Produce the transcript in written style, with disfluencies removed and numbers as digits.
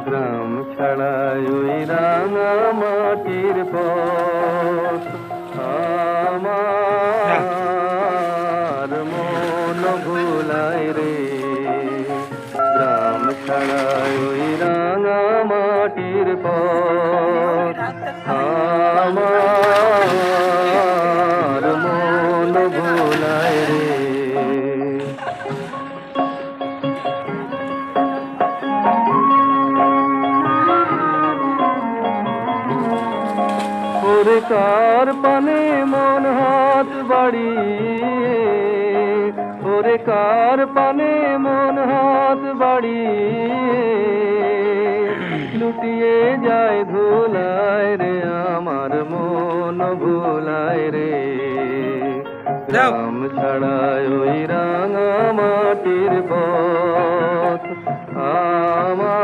গ্রাম ছাড়াই ওই রাঙা মাটির পথ আমার মন ভুলায় রে। গ্রাম ছাড়াই ওই রাঙা মাটির পথ আমার মন ভুলায় রে। ওরে কার পানে মন হাত বাড়িয়ে, ওরে কার পানে মন হাত বাড়িয়ে লুটিয়ে যায় ধুলায় রে, আমার মন ভুলায় রে। গ্রাম ছাড়ায় ওই রাঙা মাটির পথ আমার